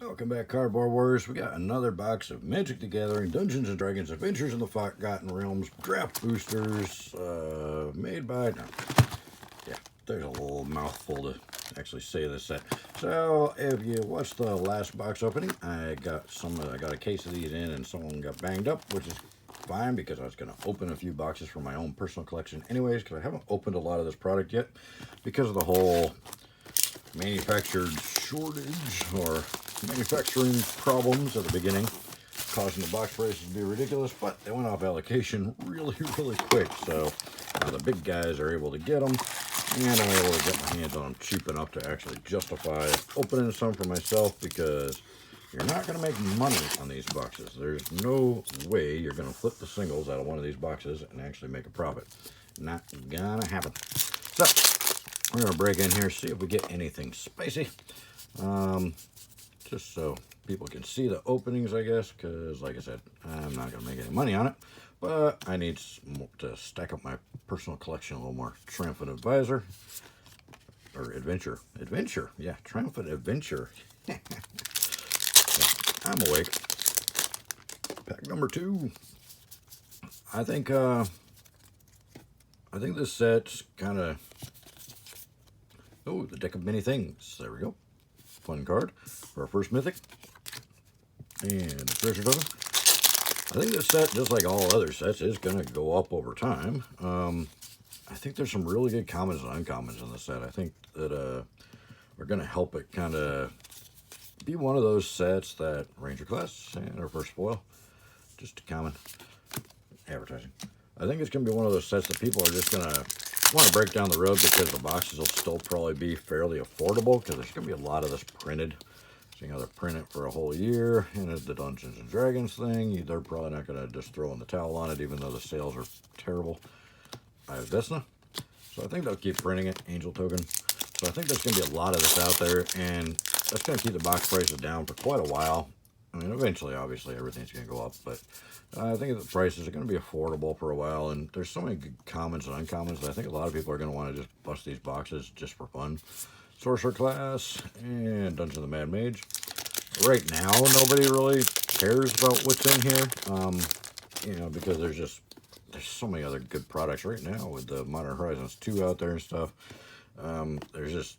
Welcome back, Cardboard Warriors. We got another box of Magic the Gathering, Dungeons and Dragons, Adventures in the Forgotten Realms, draft boosters, made by... No. Yeah, there's a little mouthful to actually say this set. So, if you watched the last box opening, I got a case of these in, and someone got banged up, which is fine because I was going to open a few boxes for my own personal collection anyways, because I haven't opened a lot of this product yet because of the whole manufactured shortage or manufacturing problems at the beginning, causing the box prices to be ridiculous, but they went off allocation really quick, so the big guys are able to get them, and I'm able to get my hands on them cheap enough to actually justify opening some for myself, because you're not going to make money on these boxes. There's no way you're going to flip the singles out of one of these boxes and actually make a profit. Not gonna happen. So we're going to break in here, see if we get anything spicy. Just so people can see the openings, I guess, because, like I said, I'm not going to make any money on it. But I need to stack up my personal collection a little more. Triumphant Advisor. Or Adventure. Adventure. Yeah, Triumphant Adventure. Yeah, I'm awake. Pack number 2. I think this set's kind of... Oh, the deck of many things. There we go. Fun card for our first mythic. And the treasure token. I think this set, just like all other sets, is going to go up over time. I think there's some really good commons and uncommons in this set. I think that are going to help it kind of be one of those sets that Ranger class and our first foil. Just a common advertising. I think it's going to be one of those sets that people are just going to want to break down the road because the boxes will still probably be fairly affordable, because there's going to be a lot of this printed. Seeing how they're printed for a whole year, and it's the Dungeons and Dragons thing, they're probably not going to just throw in the towel on it, even though the sales are terrible. I have Vesna, so I think they'll keep printing it. Angel token. So I think there's going to be a lot of this out there, and that's going to keep the box prices down for quite a while. I mean, eventually, obviously, everything's going to go up, but I think the prices are going to be affordable for a while, and there's so many good commons and uncommons that I think a lot of people are going to want to just bust these boxes just for fun. Sorcerer class and Dungeon of the Mad Mage. Right now, nobody really cares about what's in here, you know, because there's so many other good products right now with the Modern Horizons 2 out there and stuff. There's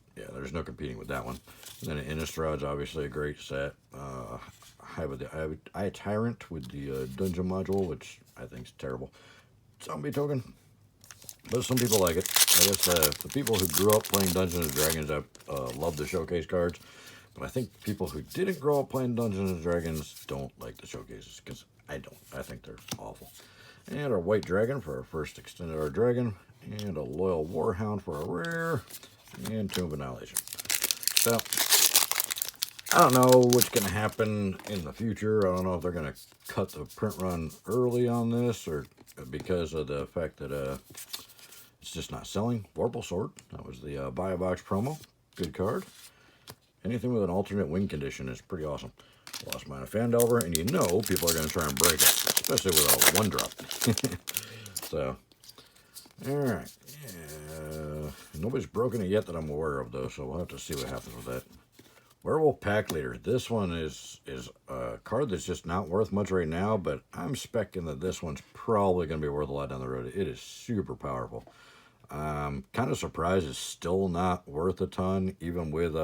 no competing with that one. And then Innistrad's obviously a great set. I Tyrant with the dungeon module, which I think is terrible. Zombie token, but some people like it. I guess the people who grew up playing Dungeons and Dragons love the showcase cards, but I think people who didn't grow up playing Dungeons and Dragons don't like the showcases, because I don't. I think they're awful. And our White Dragon for our first Extended Our Dragon, and a Loyal Warhound for a rare, and Tomb of Annihilation. So I don't know what's going to happen in the future. I don't know if they're going to cut the print run early on this, or because of the fact that it's just not selling. Vorpal Sword, that was the buy a box promo. Good card. Anything with an alternate win condition is pretty awesome. Lost Mine of Fandelver, and you know people are going to try and break it, especially with a 1-drop. So, alright. Yeah. Nobody's broken it yet that I'm aware of, though, so we'll have to see what happens with that. Werewolf Pack Leader. This one is a card that's just not worth much right now, but I'm specking that this one's probably going to be worth a lot down the road. It is super powerful. Kind of surprised it's still not worth a ton, even with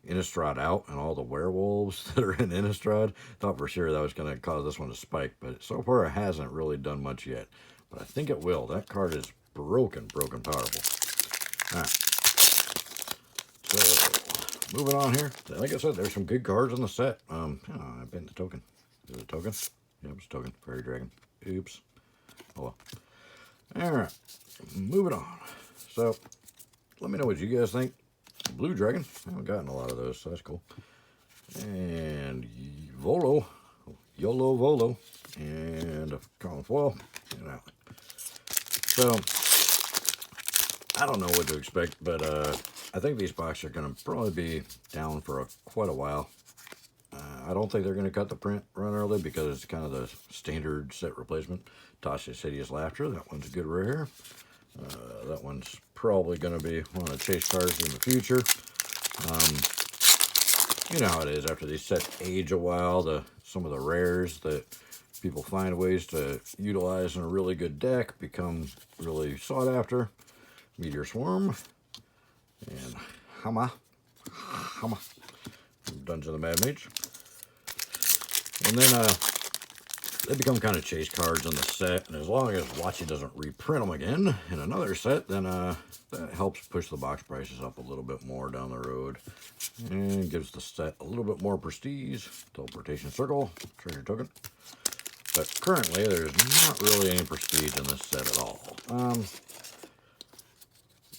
Innistrad out and all the werewolves that are in Innistrad. Thought for sure that was going to cause this one to spike, but so far it hasn't really done much yet. But I think it will. That card is broken powerful. Alright. So, moving on here. Like I said, there's some good cards in the set. I bent the token. Is it a token? Yep, it's a token. Fairy Dragon. Oops. Oh well. Alright. Moving on. So, let me know what you guys think. Blue Dragon. I haven't gotten a lot of those, so that's cool. And YOLO Volo. And a common foil. And out. So, I don't know what to expect, but I think these boxes are going to probably be down for quite a while. I don't think they're going to cut the print run early, because it's kind of the standard set replacement. Tasha's Hideous Laughter. That one's a good rare. That one's probably going to be one of the chase cards in the future. you know how it is after these sets age a while. Some of the rares that people find ways to utilize in a really good deck become really sought after. Meteor Swarm and Hama from Dungeon of the Mad Mage. And then they become kind of chase cards in the set, and as long as Watchy doesn't reprint them again in another set, then that helps push the box prices up a little bit more down the road, and gives the set a little bit more prestige. Teleportation Circle, treasure token. But currently, there's not really any prestige in this set at all.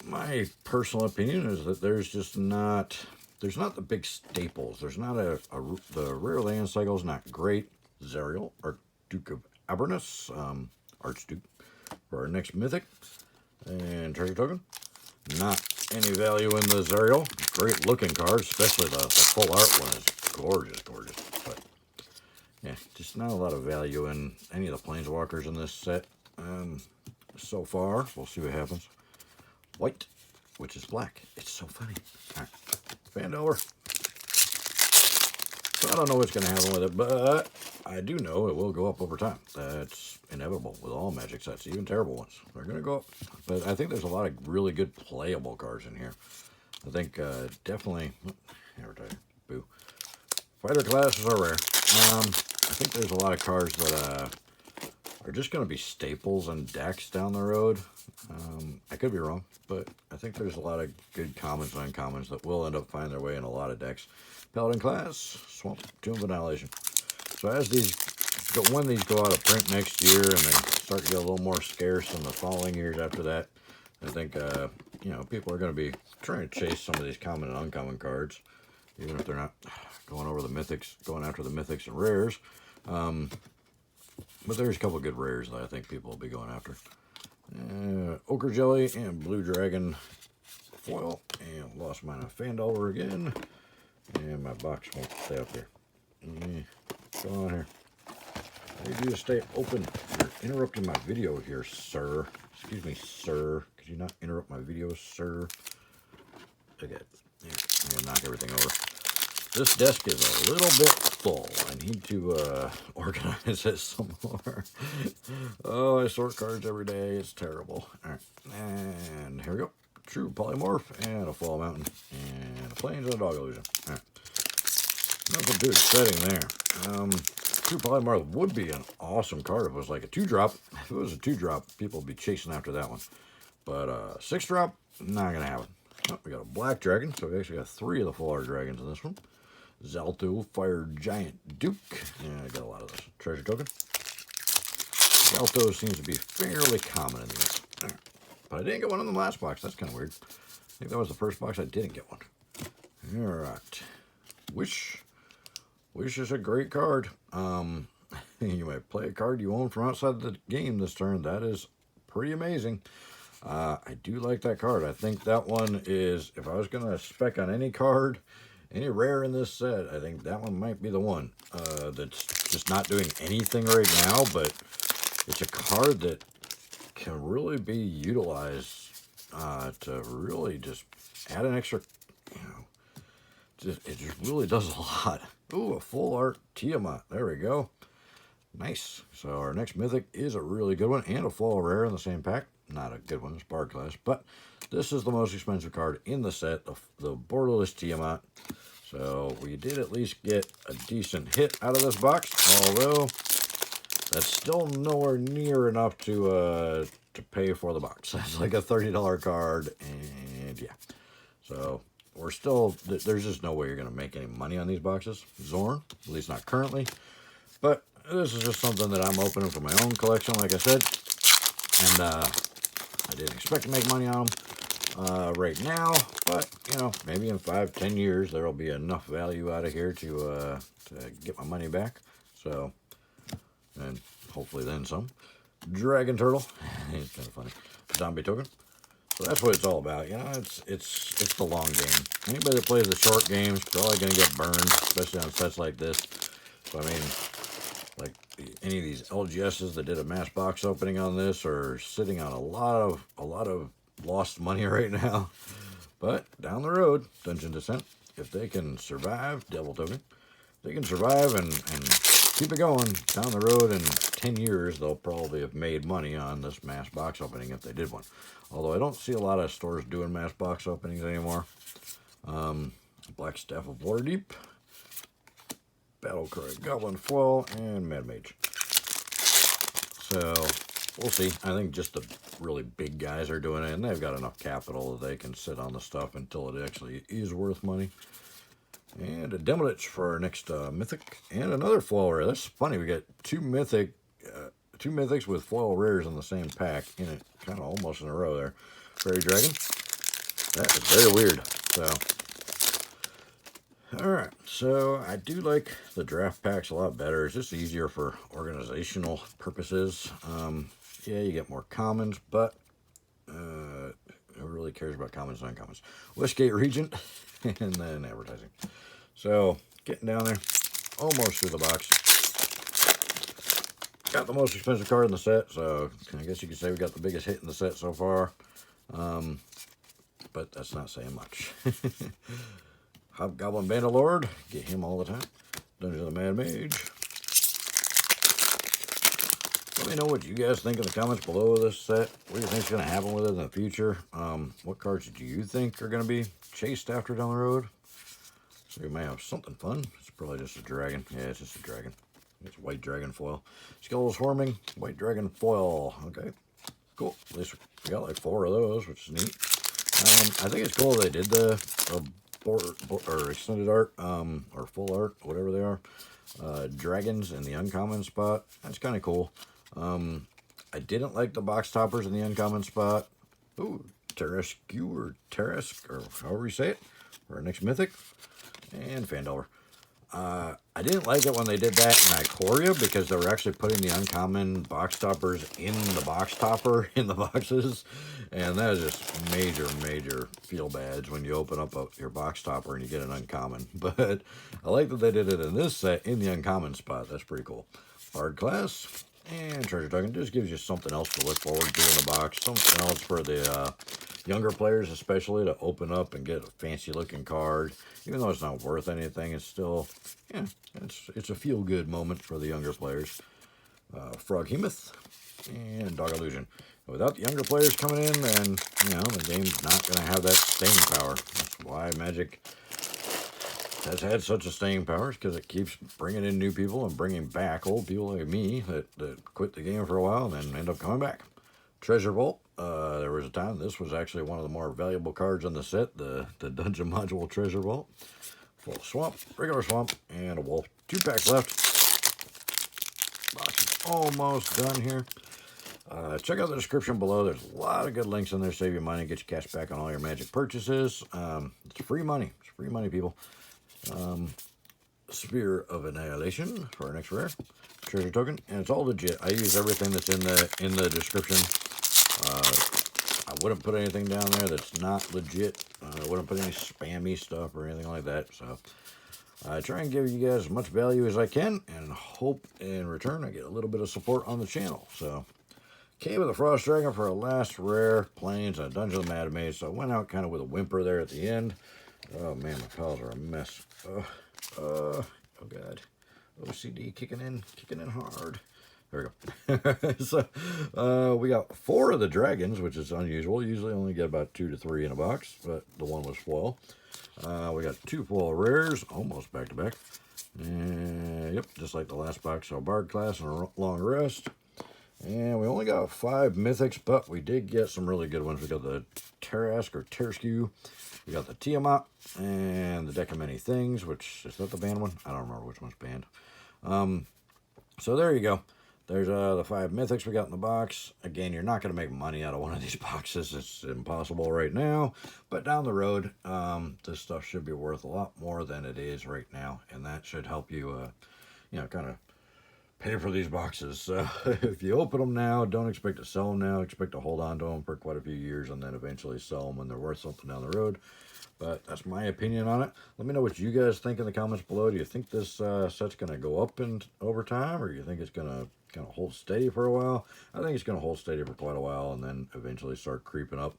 My personal opinion is that there's not the big staples. There's not the rare land cycle is not great. Zerial, Archduke of Avernus, Archduke for our next mythic, and treasure token. Not any value in the Zerial. Great looking card, especially the full art one is gorgeous, gorgeous. But yeah, just not a lot of value in any of the planeswalkers in this set. So far, we'll see what happens. White, which is black. It's so funny. All right, Fandelver. So I don't know what's going to happen with it, but I do know it will go up over time. That's inevitable with all Magic sets, even terrible ones. They're going to go up. But I think there's a lot of really good playable cards in here. I think definitely, advertise, boo. Fighter classes are rare. I think there's a lot of cards that are just going to be staples and decks down the road. I could be wrong, but I think there's a lot of good commons and uncommons that will end up finding their way in a lot of decks. Paladin class, Swamp, Tomb of Annihilation. So as when these go out of print next year and they start to get a little more scarce in the following years after that, I think people are going to be trying to chase some of these common and uncommon cards, even if they're not going after the mythics and rares. But there's a couple of good rares that I think people will be going after. Ochre Jelly and Blue Dragon foil, and lost mine on Fandelver again, and my box won't stay up here. What's going on here? I need you to stay open. You're interrupting my video here, sir. Excuse me, sir. Could you not interrupt my video, sir? Okay, I'm gonna knock everything over. This desk is a little bit full. I need to organize it some more. Oh, I sort cards every day. It's terrible. All right, and here we go. True Polymorph and a Fall Mountain and a Plains and a Dog Illusion. All right, nothing too exciting there. True Polymorph would be an awesome card if it was like a 2-drop. If it was a 2-drop, people would be chasing after that one. But 6-drop, not gonna happen. Oh, we got a Black Dragon, so we actually got 3 of the full art dragons in this one. Zalto, Fire Giant Duke. Yeah, I got a lot of this. Treasure token. Zalto seems to be fairly common in these. Right. But I didn't get one in the last box. That's kind of weird. I think that was the first box I didn't get one. Alright. Wish is a great card. You might play a card you own from outside the game this turn. That is pretty amazing. I do like that card. I think that one is, if I was going to spec on any card, any rare in this set, I think that one might be the one that's just not doing anything right now, but it's a card that can really be utilized to really just add an extra, it just really does a lot. Ooh, a full art Tiamat. There we go. Nice. So our next mythic is a really good one and a full rare in the same pack. Not a good one, it's Bard class, but this is the most expensive card in the set, the borderless Tiamat. So we did at least get a decent hit out of this box, although that's still nowhere near enough to pay for the box. It's like a $30 card, and yeah. So we're still, there's just no way you're going to make any money on these boxes. Zorn, at least not currently, but this is just something that I'm opening for my own collection, like I said, and I didn't expect to make money on them right now, but, maybe in 5-10 years, there will be enough value out of here to get my money back. So, and hopefully then some. Dragon Turtle. It's kind of funny. Zombie token. So that's what it's all about. It's the long game. Anybody that plays the short games is probably going to get burned, especially on sets like this. So, I mean, like any of these LGSs that did a mass box opening on this are sitting on a lot of lost money right now. But down the road, Dungeon Descent if they can survive, Devil Token, they can survive and keep it going down the road in 10 years, they'll probably have made money on this mass box opening if they did one. Although I don't see a lot of stores doing mass box openings anymore. Black Staff of Waterdeep, Battlecry Goblin Foil, and Mad Mage. So we'll see. I think just the really big guys are doing it, and they've got enough capital that they can sit on the stuff until it actually is worth money. And a Demolich for our next mythic, and another foil rare. That's funny. We got two mythics with foil rares in the same pack in it, kind of almost in a row there. Fairy Dragon. That is very weird. So, all right. So I do like the draft packs a lot better. It's just easier for organizational purposes. Yeah, you get more commons, but who really cares about commons and uncommons? Westgate Regent, and then advertising. So, getting down there, almost through the box. Got the most expensive card in the set, so I guess you could say we got the biggest hit in the set so far. But that's not saying much. Hobgoblin Bandalord, get him all the time. Dungeon of the Mad Mage. Let me know what you guys think in the comments below this set. What do you think is going to happen with it in the future? What cards do you think are going to be chased after down the road? So we may have something fun. It's probably just a dragon. Yeah, it's just a dragon. It's white dragon foil. Skeletal Swarming, white dragon foil. Okay, cool. At least we got like 4 of those, which is neat. I think it's cool they did the or extended art, or full art, whatever they are. Dragons in the uncommon spot. That's kind of cool. I didn't like the box toppers in the uncommon spot. Ooh, Terrescue or Terresk, or however you say it, for our next mythic. And Fandelver. I didn't like it when they did that in Ikoria because they were actually putting the uncommon box toppers in the box topper in the boxes. And that is just major feel bads when you open up your box topper and you get an uncommon. But I like that they did it in this set in the uncommon spot. That's pretty cool. Bard class and treasure token just gives you something else to look forward to in the box. Something else for the younger players especially to open up and get a fancy looking card. Even though it's not worth anything, it's still, yeah, it's a feel-good moment for the younger players. Froghemoth and Dog Illusion. Without the younger players coming in, then, you know, the game's not going to have that staying power. That's why Magic has had such a staying power, because it keeps bringing in new people and bringing back old people like me that quit the game for a while and then end up coming back. Treasure Vault. There was a time this was actually one of the more valuable cards in the set, the Dungeon Module Treasure Vault. Full Swamp, regular Swamp, and a Wolf. 2 packs left. Box is almost done here. Check out the description below. There's a lot of good links in there. Save you money, get your cash back on all your Magic purchases. It's free money. It's free money, people. Sphere of Annihilation for our next rare. Treasure token, and it's all legit. I use everything that's in the description. I wouldn't put anything down there that's not legit. I wouldn't put any spammy stuff or anything like that. So I try and give you guys as much value as I can, and hope in return I get a little bit of support on the channel. So Cave of the Frost Dragon for a last rare, Plains, and a Dungeon of the Mad Mage. So I went out kind of with a whimper there at the end. Oh man, my pals are a mess. Oh god. OCD kicking in hard. There we go. So, we got 4 of the dragons, which is unusual. Usually only get about 2 to 3 in a box, but the one was foil. We got 2 foil rares, almost back to back. And, yep, just like the last box. So, Bard class and a long rest. And we only got 5 mythics, but we did get some really good ones. We got the Terresk or Terrescue. We got the Tiamat and the Deck of Many Things, which is that the banned one? I don't remember which one's banned. So there you go. There's the 5 mythics we got in the box. Again, you're not going to make money out of one of these boxes. It's impossible right now. But down the road, this stuff should be worth a lot more than it is right now. And that should help you, you know, kind of pay for these boxes. So if you open them now, don't expect to sell them now. Expect to hold on to them for quite a few years and then eventually sell them when they're worth something down the road. But that's my opinion on it. Let me know what you guys think in the comments below. Do you think this set's going to go up over time, or do you think it's going to kind of hold steady for a while? I think it's going to hold steady for quite a while and then eventually start creeping up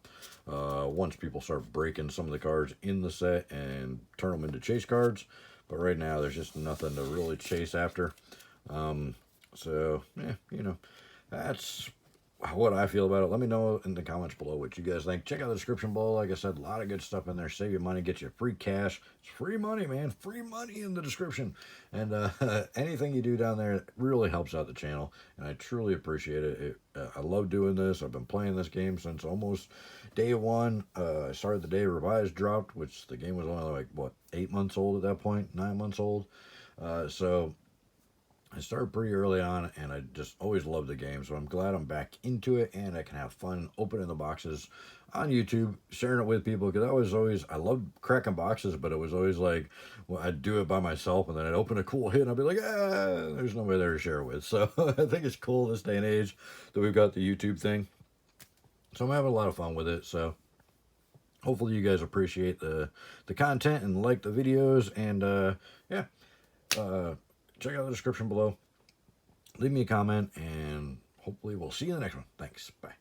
once people start breaking some of the cards in the set and turn them into chase cards. But right now, there's just nothing to really chase after. So, yeah, you know, that's what I feel about it. Let me know in the comments below what you guys think. Check out the description below. Like I said, a lot of good stuff in there. Save you money, get you free cash. It's free money, man. Free money in the description. And anything you do down there really helps out the channel, and I truly appreciate it. I love doing this. I've been playing this game since almost day one. I started the day Revised dropped, which the game was only like, what, 8 months old at that point? 9 months old. So I started pretty early on, and I just always loved the game, so I'm glad I'm back into it, and I can have fun opening the boxes on YouTube, sharing it with people, because I loved cracking boxes, but it was always like, well, I'd do it by myself, and then I'd open a cool hit, and I'd be like, there's nobody there to share it with. So I think it's cool this day and age that we've got the YouTube thing. So I'm having a lot of fun with it, so hopefully you guys appreciate the content and like the videos, and yeah. Check out the description below. Leave me a comment, and hopefully we'll see you in the next one. Thanks. Bye.